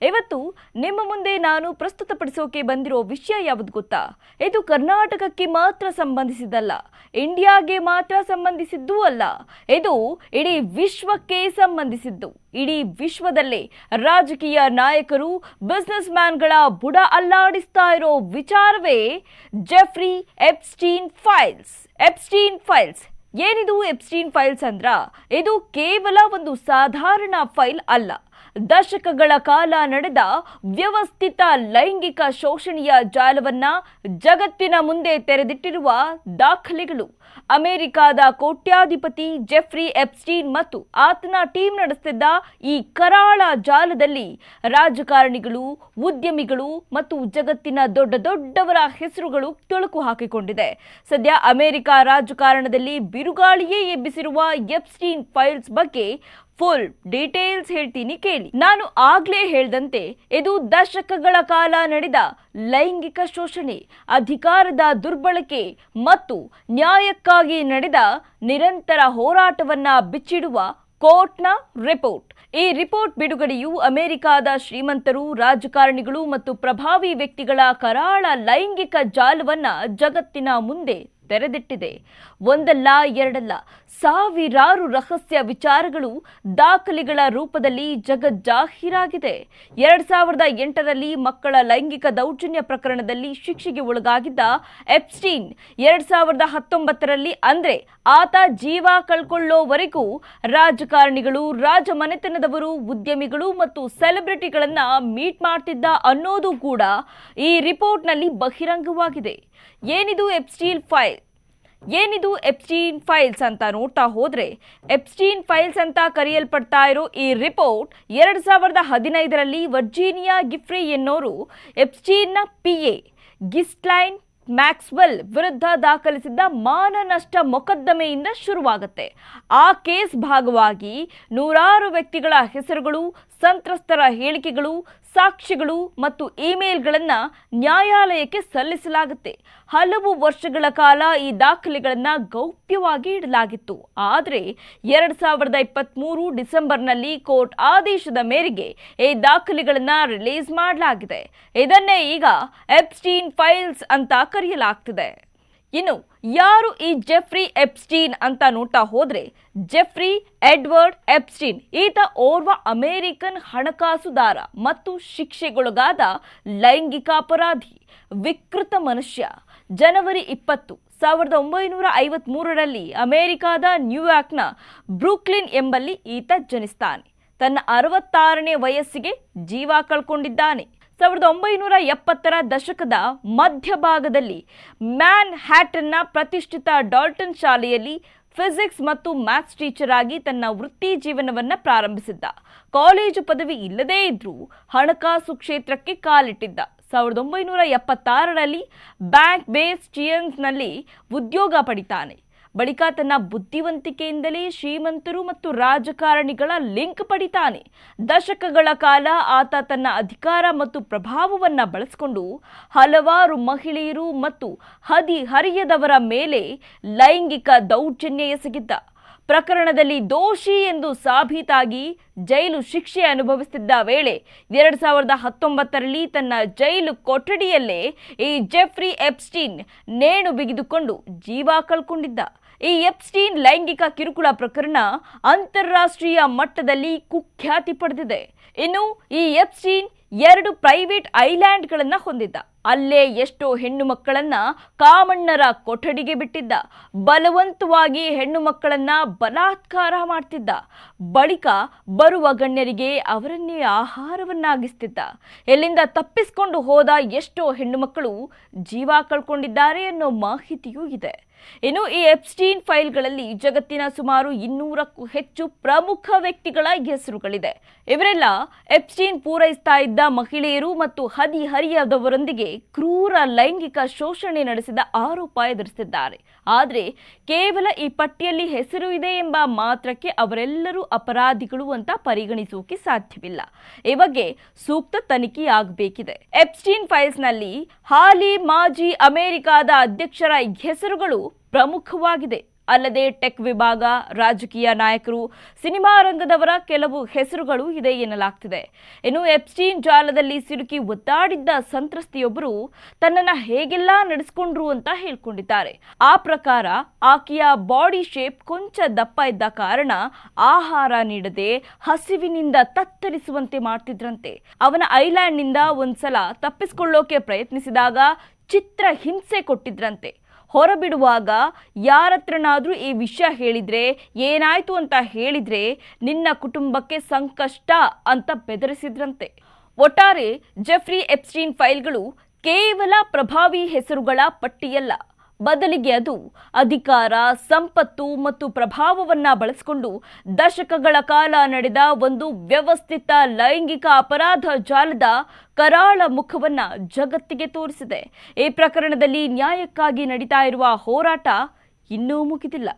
ಇವತ್ತು ನಿಮ್ಮ ಮುಂದೆ ನಾನು ಪ್ರಸ್ತುತಪಡಿಸೋಕೆ ಬಂದಿರೋ ವಿಷಯ ಯಾವುದು ಗೊತ್ತಾ? ಇದು ಕರ್ನಾಟಕಕ್ಕೆ ಮಾತ್ರ ಸಂಬಂಧಿಸಿದ್ದಲ್ಲ, ಇಂಡಿಯಾಗೆ ಮಾತ್ರ ಸಂಬಂಧಿಸಿದ್ದೂ ಅಲ್ಲ, ಇದು ಇಡೀ ವಿಶ್ವಕ್ಕೆ ಸಂಬಂಧಿಸಿದ್ದು. ಇಡೀ ವಿಶ್ವದಲ್ಲೇ ರಾಜಕೀಯ ನಾಯಕರು, ಬಿಸ್ನೆಸ್ ಮ್ಯಾನ್ಗಳ ಬುಡ ಅಲ್ಲಾಡಿಸ್ತಾ ಇರೋ ವಿಚಾರವೇ Jeffrey Epstein files. Epstein files ಏನಿದು? ಎಪ್ಸ್ಟೀನ್ ಫೈಲ್ಸ್ ಅಂದ್ರ ಇದು ಕೇವಲ ಒಂದು ಸಾಧಾರಣ ಫೈಲ್ ಅಲ್ಲ. ದಶಕಗಳ ಕಾಲ ನಡೆದ ವ್ಯವಸ್ಥಿತ ಲೈಂಗಿಕ ಶೋಷಣೆಯ ಜಾಲವನ್ನ ಜಗತ್ತಿನ ಮುಂದೆ ತೆರೆದಿಟ್ಟಿರುವ ದಾಖಲೆಗಳು. ಅಮೆರಿಕಾದ ಕೋಟ್ಯಾಧಿಪತಿ ಜೆಫ್ರಿ ಎಪ್ಸ್ಟೀನ್ ಮತ್ತು ಆತನ ಟೀಮ್ ನಡೆಸುತ್ತಿದ್ದ ಈ ಕರಾಳ ಜಾಲದಲ್ಲಿ ರಾಜಕಾರಣಿಗಳು, ಉದ್ಯಮಿಗಳು ಮತ್ತು ಜಗತ್ತಿನ ದೊಡ್ಡವರ ಹೆಸರುಗಳು ತುಳುಕು ಹಾಕಿಕೊಂಡಿದೆ. ಸದ್ಯ ಅಮೆರಿಕ ರಾಜಕಾರಣದಲ್ಲಿ ಬಿರುಗಾಳಿಯೇ ಎಬ್ಬಿಸಿರುವ ಎಪ್ಸ್ಟೀನ್ ಫೈಲ್ಸ್ ಬಗ್ಗೆ ಫುಲ್ ಡೀಟೇಲ್ಸ್ ಹೇಳ್ತೀನಿ ಕೇಳಿ. ನಾನು ಆಗ್ಲೇ ಹೇಳ್ದಂತೆ ಇದು ದಶಕಗಳ ಕಾಲ ನಡೆದ ಲೈಂಗಿಕ ಶೋಷಣೆ, ಅಧಿಕಾರದ ದುರ್ಬಳಕೆ ಮತ್ತು ನ್ಯಾಯಕ್ಕಾಗಿ ನಡೆದ ನಿರಂತರ ಹೋರಾಟವನ್ನ ಬಿಚ್ಚಿಡುವ ಕೋರ್ಟ್ನ ರಿಪೋರ್ಟ್. ಈ ರಿಪೋರ್ಟ್ ಬಿಡುಗಡೆಯು ಅಮೆರಿಕಾದ ಶ್ರೀಮಂತರು, ರಾಜಕಾರಣಿಗಳು ಮತ್ತು ಪ್ರಭಾವಿ ವ್ಯಕ್ತಿಗಳ ಕರಾಳ ಲೈಂಗಿಕ ಜಾಲವನ್ನ ಜಗತ್ತಿನ ಮುಂದೆ ತೆರೆದಿಟ್ಟಿದೆ. ಒಂದಲ್ಲ ಎರಡಲ್ಲ, ಸಾವಿರಾರು ರಹಸ್ಯ ವಿಚಾರಗಳು ದಾಖಲೆಗಳ ರೂಪದಲ್ಲಿ ಜಗಜ್ಜಾಹೀರಾಗಿದೆ. 2008ರಲ್ಲಿ ಮಕ್ಕಳ ಲೈಂಗಿಕ ದೌರ್ಜನ್ಯ ಪ್ರಕರಣದಲ್ಲಿ ಶಿಕ್ಷೆಗೆ ಒಳಗಾಗಿದ್ದ ಎಪ್ಸ್ಟೀನ್ 2019ರಲ್ಲಿ ಅಂದ್ರೆ ಆತ ಜೀವ ಕಳ್ಕೊಳ್ಳೋವರೆಗೂ ರಾಜಕಾರಣಿಗಳು, ರಾಜಮನೆತನದವರು, ಉದ್ಯಮಿಗಳು ಮತ್ತು ಸೆಲೆಬ್ರಿಟಿಗಳನ್ನ ಮೀಟ್ ಮಾಡ್ತಿದ್ದ ಅನ್ನೋದು ಕೂಡ ಈ ರಿಪೋರ್ಟ್ನಲ್ಲಿ ಬಹಿರಂಗವಾಗಿದೆ. ಏನಿದು ಎಪ್ಸ್ಟೀನ್ ಫೈಲ್? ಏನಿದು ಎಪ್ಸ್ಟೀನ್ ಫೈಲ್ಸ್ ಅಂತ ನೋಡ್ತಾ ಹೋದ್ರೆ, ಎಪ್ಸ್ಟೀನ್ ಫೈಲ್ಸ್ ಅಂತ ಕರೆಯಲ್ಪಡ್ತಾ ಇರೋ ಈ ರಿಪೋರ್ಟ್ 2015ರಲ್ಲಿ ವರ್ಜೀನಿಯಾ ಗಿಫ್ರಿ ಎನ್ನೋರು ಎಪ್ಸ್ಟೀನ್ನ PA ಗಿಸ್ಲೈನ್ ಮ್ಯಾಕ್ಸ್ವೆಲ್ ವಿರುದ್ಧ ದಾಖಲಿಸಿದ್ದ ಮಾನನಷ್ಟ ಮೊಕದ್ದಮೆಯಿಂದ ಶುರುವಾಗುತ್ತೆ. ಆ ಕೇಸ್ ಭಾಗವಾಗಿ ನೂರಾರು ವ್ಯಕ್ತಿಗಳ ಹೆಸರುಗಳು, ಸಂತ್ರಸ್ತರ ಹೇಳಿಕೆಗಳು, ಸಾಕ್ಷ್ಯಗಳು ಮತ್ತು ಇಮೇಲ್ಗಳನ್ನ ನ್ಯಾಯಾಲಯಕ್ಕೆ ಸಲ್ಲಿಸಲಾಗುತ್ತೆ. ಹಲವು ವರ್ಷಗಳ ಕಾಲ ಈ ದಾಖಲೆಗಳನ್ನ ಗೌಪ್ಯವಾಗಿ ಇಡಲಾಗಿತ್ತು. ಆದರೆ 2023 ಡಿಸೆಂಬರ್ನಲ್ಲಿ ಕೋರ್ಟ್ ಆದೇಶದ ಮೇರೆಗೆ ಈ ದಾಖಲೆಗಳನ್ನ ರಿಲೀಸ್ ಮಾಡಲಾಗಿದೆ. ಇದನ್ನೇ ಈಗ ಎಪ್ಸ್ಟೀನ್ ಫೈಲ್ಸ್ ಅಂತ ಕರೆಯಲಾಗ್ತಿದೆ. ಇನ್ನು ಯಾರು ಈ ಜೆಫ್ರಿ ಎಪ್ಸ್ಟೀನ್ ಅಂತ ನೋಡ್ತಾ ಹೋದ್ರೆ, ಜೆಫ್ರಿ ಎಡ್ವರ್ಡ್ ಎಪ್ಸ್ಟೀನ್ ಈತ ಓರ್ವ ಅಮೆರಿಕನ್ ಹಣಕಾಸುದಾರ ಮತ್ತು ಶಿಕ್ಷೆಗೊಳಗಾದ ಲೈಂಗಿಕ ಅಪರಾಧಿ, ವಿಕೃತ ಮನುಷ್ಯ. ಜನವರಿ 20, 1953ರಲ್ಲಿ ಅಮೆರಿಕಾದ ನ್ಯೂಯಾರ್ಕ್ನ ಬ್ರೂಕ್ಲಿನ್ ಎಂಬಲ್ಲಿ ಈತ ಜನಿಸ್ತಾನೆ. ತನ್ನ 66ನೇ ವಯಸ್ಸಿಗೆ ಜೀವ ಕಳ್ಕೊಂಡಿದ್ದಾನೆ. 1970ರ ದಶಕದ ಮಧ್ಯಭಾಗದಲ್ಲಿ ಮ್ಯಾನ್ ಹ್ಯಾಟನ್ನ ಪ್ರತಿಷ್ಠಿತ ಡಾಲ್ಟನ್ ಶಾಲೆಯಲ್ಲಿ ಫಿಸಿಕ್ಸ್ ಮತ್ತು ಮ್ಯಾಥ್ಸ್ ಟೀಚರ್ ಆಗಿ ತನ್ನ ವೃತ್ತಿ ಜೀವನವನ್ನ ಪ್ರಾರಂಭಿಸಿದ್ದ. ಕಾಲೇಜು ಪದವಿ ಇಲ್ಲದೇ ಇದ್ರೂ ಹಣಕಾಸು ಕ್ಷೇತ್ರಕ್ಕೆ ಕಾಲಿಟ್ಟಿದ್ದ. 1976ರಲ್ಲಿ ಬ್ಯಾಂಕ್ ಬೇಸ್ ಚಿಯನ್ಸ್ನಲ್ಲಿ ಉದ್ಯೋಗ ಪಡಿತಾನೆ. ಬಳಿಕ ತನ್ನ ಬುದ್ಧಿವಂತಿಕೆಯಿಂದಲೇ ಶ್ರೀಮಂತರು ಮತ್ತು ರಾಜಕಾರಣಿಗಳ ಲಿಂಕ್ ಪಡಿತಾನೆ. ದಶಕಗಳ ಕಾಲ ಆತ ತನ್ನ ಅಧಿಕಾರ ಮತ್ತು ಪ್ರಭಾವವನ್ನು ಬಳಸಿಕೊಂಡು ಹಲವಾರು ಮಹಿಳೆಯರು ಮತ್ತು ಹದಿಹರಿಯದವರ ಮೇಲೆ ಲೈಂಗಿಕ ದೌರ್ಜನ್ಯ ಎಸಗಿದ್ದ. ಪ್ರಕರಣದಲ್ಲಿ ದೋಷಿ ಎಂದು ಸಾಬೀತಾಗಿ ಜೈಲು ಶಿಕ್ಷೆ ಅನುಭವಿಸುತ್ತಿದ್ದ ವೇಳೆ 2019ರಲ್ಲಿ ತನ್ನ ಜೈಲು ಕೊಠಡಿಯಲ್ಲೇ ಈ ಜೆಫ್ರಿ ಎಪ್ಸ್ಟೀನ್ ನೇಣು ಬಿಗಿದುಕೊಂಡು ಜೀವ ಕಳ್ಕೊಂಡಿದ್ದ. ಈ ಎಪ್ಸ್ಟೀನ್ ಲೈಂಗಿಕ ಕಿರುಕುಳ ಪ್ರಕರಣ ಅಂತಾರಾಷ್ಟ್ರೀಯ ಮಟ್ಟದಲ್ಲಿ ಕುಖ್ಯಾತಿ ಪಡೆದಿದೆ. ಇನ್ನು ಈ ಎಪ್ಸ್ಟೀನ್ 2 ಪ್ರೈವೇಟ್ ಐಲ್ಯಾಂಡ್ಗಳನ್ನ ಹೊಂದಿದ್ದ. ಅಲ್ಲೇ ಎಷ್ಟೋ ಹೆಣ್ಣು ಮಕ್ಕಳನ್ನ ಕಾಮಣ್ಣರ ಕೊಠಡಿಗೆ ಬಿಟ್ಟಿದ್ದ. ಬಲವಂತವಾಗಿ ಹೆಣ್ಣು ಮಕ್ಕಳನ್ನ ಬಲಾತ್ಕಾರ ಮಾಡ್ತಿದ್ದ. ಬಳಿಕ ಬರುವ ಗಣ್ಯರಿಗೆ ಅವರನ್ನೇ ಆಹಾರವನ್ನಾಗಿಸ್ತಿದ್ದ. ಎಲ್ಲಿಂದ ತಪ್ಪಿಸಿಕೊಂಡು ಹೋದ ಎಷ್ಟೋ ಹೆಣ್ಣು ಮಕ್ಕಳು ಜೀವ ಕಳ್ಕೊಂಡಿದ್ದಾರೆ ಅನ್ನೋ ಮಾಹಿತಿಯೂ ಇದೆ. ಇನ್ನು ಈ ಎಪ್ಸ್ಟೀನ್ ಫೈಲ್ಗಳಲ್ಲಿ ಜಗತ್ತಿನ ಸುಮಾರು 200ಕ್ಕೂ ಹೆಚ್ಚು ಪ್ರಮುಖ ವ್ಯಕ್ತಿಗಳ ಹೆಸರುಗಳಿದೆ. ಇವರೆಲ್ಲ ಎಪ್ಸ್ಟೀನ್ ಪೂರೈಸ್ತಾ ಇದ್ದ ಮಹಿಳೆಯರು ಮತ್ತು ಹದಿಹರಿಯದವರೊಂದಿಗೆ ಕ್ರೂರ ಲೈಂಗಿಕ ಶೋಷಣೆ ನಡೆಸಿದ ಆರೋಪ ಎದುರಿಸಿದ್ದಾರೆ. ಆದರೆ ಕೇವಲ ಈ ಪಟ್ಟಿಯಲ್ಲಿ ಹೆಸರು ಇದೆ ಎಂಬ ಮಾತ್ರಕ್ಕೆ ಅವರೆಲ್ಲರೂ ಅಪರಾಧಿಗಳು ಅಂತ ಪರಿಗಣಿಸೋಕೆ ಸಾಧ್ಯವಿಲ್ಲ. ಈ ಬಗ್ಗೆ ಸೂಕ್ತ ತನಿಖೆಯಾಗಬೇಕಿದೆ. ಎಪ್ಸ್ಟೀನ್ ಫೈಲ್ಸ್ನಲ್ಲಿ ಹಾಲಿ ಮಾಜಿ ಅಮೆರಿಕಾದ ಅಧ್ಯಕ್ಷರ ಹೆಸರುಗಳು ಪ್ರಮುಖವಾಗಿದೆ. ಅಲ್ಲದೆ ಟೆಕ್ ವಿಭಾಗ, ರಾಜಕೀಯ ನಾಯಕರು, ಸಿನಿಮಾ ರಂಗದವರ ಕೆಲವು ಹೆಸರುಗಳು ಇದೆ ಎನ್ನಲಾಗ್ತಿದೆ. ಇನ್ನು ಎಪ್ಸ್ಟೀನ್ ಜಾಲದಲ್ಲಿ ಸಿಲುಕಿ ಒದ್ದಾಡಿದ್ದ ಸಂತ್ರಸ್ತೆಯೊಬ್ಬರು ತನ್ನನ್ನ ಹೇಗೆಲ್ಲ ನಡೆಸಿಕೊಂಡ್ರು ಅಂತ ಹೇಳ್ಕೊಂಡಿದ್ದಾರೆ. ಆ ಪ್ರಕಾರ ಆಕೆಯ ಬಾಡಿ ಶೇಪ್ ಕೊಂಚ ದಪ್ಪ ಇದ್ದ ಕಾರಣ ಆಹಾರ ನೀಡದೆ ಹಸಿವಿನಿಂದ ತತ್ತರಿಸುವಂತೆ ಮಾಡ್ತಿದ್ರಂತೆ. ಅವನ ಐಲ್ಯಾಂಡ್ನಿಂದ ಒಂದ್ಸಲ ತಪ್ಪಿಸಿಕೊಳ್ಳೋಕೆ ಪ್ರಯತ್ನಿಸಿದಾಗ ಚಿತ್ರ ಹಿಂಸೆ ಕೊಟ್ಟಿದ್ರಂತೆ. ಹೊರಬಿಡುವಾಗ ಯಾರತ್ರನಾದ್ರೂ ಈ ವಿಷಯ ಹೇಳಿದ್ರೆ, ಏನಾಯ್ತು ಅಂತ ಹೇಳಿದ್ರೆ ನಿನ್ನ ಕುಟುಂಬಕ್ಕೆ ಸಂಕಷ್ಟ ಅಂತ ಬೆದರಿಸಿದ್ರಂತೆ. ಒಟ್ಟಾರೆ ಜೆಫ್ರಿ ಎಪ್ಸ್ಟೀನ್ ಫೈಲ್ಗಳು ಕೇವಲ ಪ್ರಭಾವಿ ಹೆಸರುಗಳ ಪಟ್ಟಿಯಲ್ಲ, ಬದಲಿಗೆ ಅದು ಅಧಿಕಾರ, ಸಂಪತ್ತು ಮತ್ತು ಪ್ರಭಾವವನ್ನ ಬಳಸಿಕೊಂಡು ದಶಕಗಳ ಕಾಲ ನಡೆದ ಒಂದು ವ್ಯವಸ್ಥಿತ ಲೈಂಗಿಕ ಅಪರಾಧ ಜಾಲದ ಕರಾಳ ಮುಖವನ್ನ ಜಗತ್ತಿಗೆ ತೋರಿಸಿದೆ. ಈ ಪ್ರಕರಣದಲ್ಲಿ ನ್ಯಾಯಕ್ಕಾಗಿ ನಡೀತಾ ಇರುವ ಹೋರಾಟ ಇನ್ನೂ ಮುಗಿದಿಲ್ಲ.